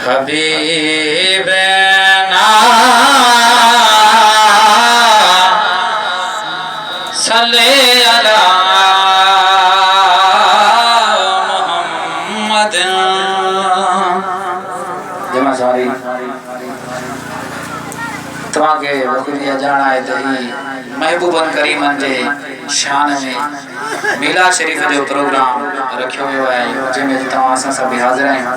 हबीबना सल्ले अला मुहम्मद। जमा सारी तव्हांखे वक़्तिया जाना है तो ही महबूबन करीमन जे शान में मीलाद शरीफ जो प्रोग्राम रखियो वियो आहे जंहिंमें तव्हां असां सभु हाज़िर आहियूं।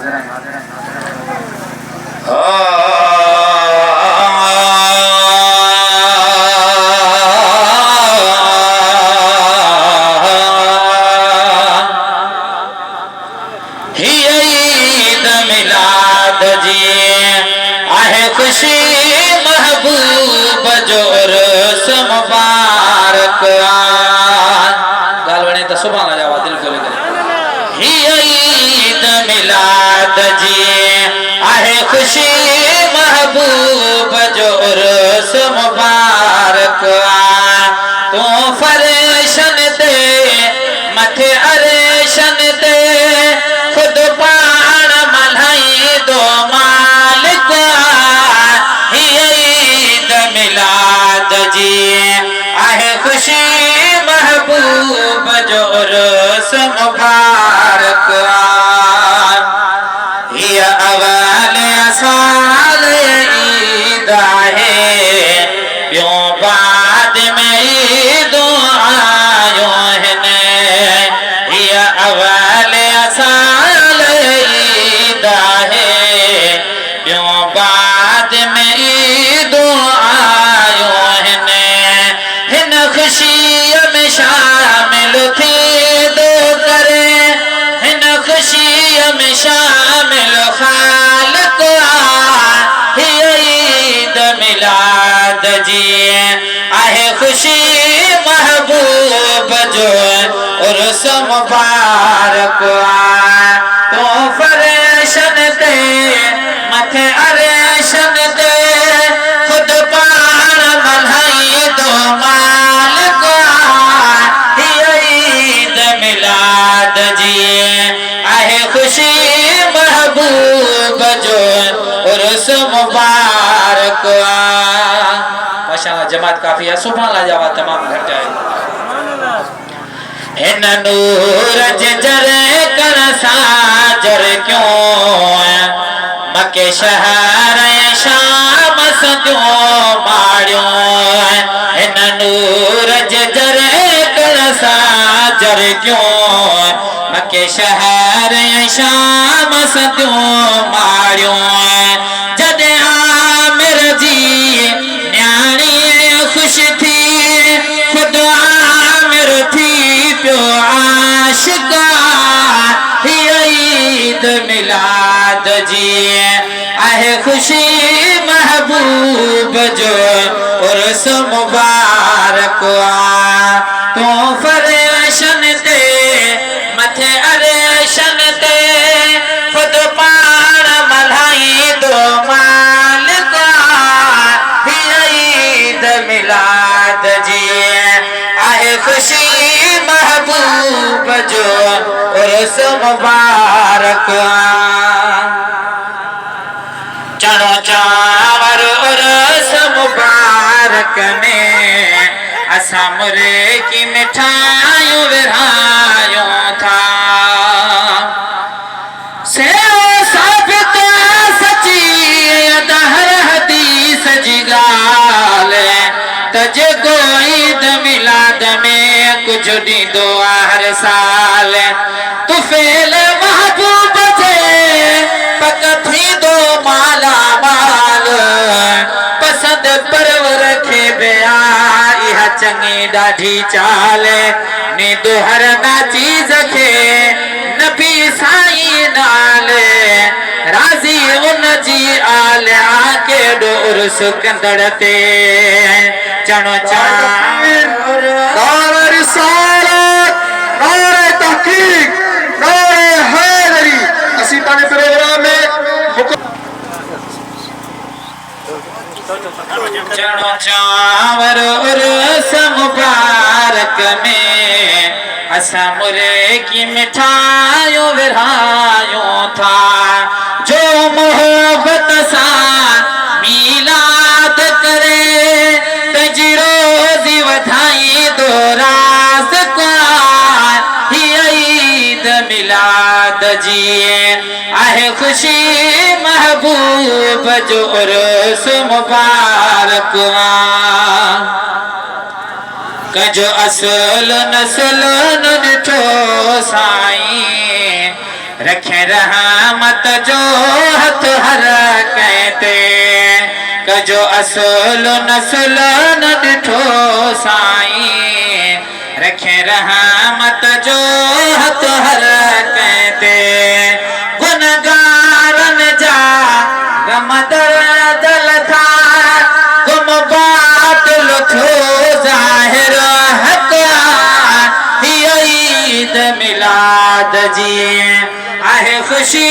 हीअ ईद मिलाद जी आहे ख़ुशी महबूब जो उर्स मुबारक गाल वणे त सुभाणे जावा दिल खोले करे। हीअ ईद मिलाद जी आहे ख़ुशी महबूब जो उर्स मुबारक तूं फरेशन ते मथे अरेशन ते खुद पाण मल्हाई दो मालिक। हीअ ईद मिलाद जी आहे ख़ुशी महबूब जो उर्स मुबारक हीअ अवल साल ईद आहे ॿियों बाद में ईदूं आयूं आहिनि। हीअ अवल साल ईद आहे ॿियों बाद में ईदूं आयूं आहिनि। हिन ख़ुशीअ में शामिल थी दो करे हिन ख़ुशीअ में शामिल ख़ालिक हीअ ईद मिलाद जी आहे ख़ुशी महबूब जो उर्स मुबारक तूं फरेशन ते मथे अरेशन ते खुद पाण मल्हाई दो मालिक। हीअ ईद मिलाद जी आहे ख़ुशी महबूब जो उर्स मुबारक। माशाअल्लाह जमात काफ़ी है सुभान अल्लाह जावा तमाम घट है। हिन नूर जे जरे कर साजर क्यों मके शहर शाम सजो माड़ियो। हिन नूर जे जरे कर साजर क्यों मके शहर शाम सजो माड़ियो। जॾहिं आमिर जी न्याणी ख़ुश थी खुद आमिर थी पियो आशिक। हीअ ईद मिलाद जी आहे ख़ुशी महबूब जो उर्स मुबारक तूं फरेशन ते मथे अरेशन ते खुद पाण मल्हाई दो मालिक। हीअ ईद मिलाद जी आहे ख़ुशी महबूब जो उर्स मुबारक। चणो चांवर उर्स मुबारक में असां मुरे की मिठाइयूं विरहायूं था। सेव साबित सची हर हदीस जी ॻाल्हि त जेको ईद मिलाद में कुझु ॾींदो आहे हर साल तुफ़ेल महबूब जे पक थींदो माला माल। पसंदि परवर खे बिया इहा चङी ॾाढी चाल नींदो हर नाचीज़ खे नबी साईं नाले राज़ी उन जी आलिया केॾो उर्स कंदड़ ते चणो चांवर नारे रिसालत नारे तहक़ीक़ नारे हैदरी असीं पंहिंजे प्रोग्राम में चणो चांवर उर्स मुबारक में असां मुरे की मिठाइयों विरहायूं था जो मोह जी आहे खुशी महबूब जो उर्स मुबारक कजो असल नस्ल ॾिठो साईं रखे रहमत जो हथ हर कहते कजो असल नस्ल ॾिठो साईं रखे रहमत जो हथ हर कहते गुनगारन जा गम दल था गुम बातिल थो ज़ाहिर हक़ ईद मिलाद जी आहे खुशी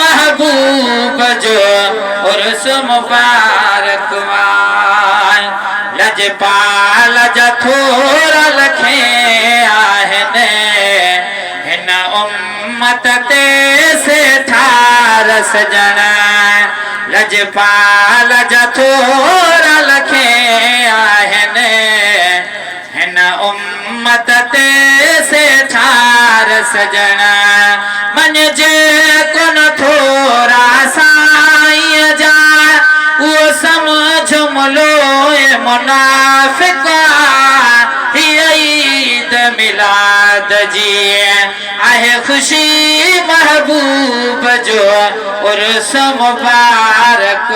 महबूब जो उर्स मुबारक लजपाल जा थोरा लखे आहिनि हिन उम्मत ते से ठार सजण लजपाल जा थोरा लखे आहिनि हिन उम्मत ते से ठार सजण मन जे कोन थोरा साईं जा उहो समझ मुलो मुनाफिक ईद मिलाद जी आहे खुशी महबूब जो उर्स मुबारक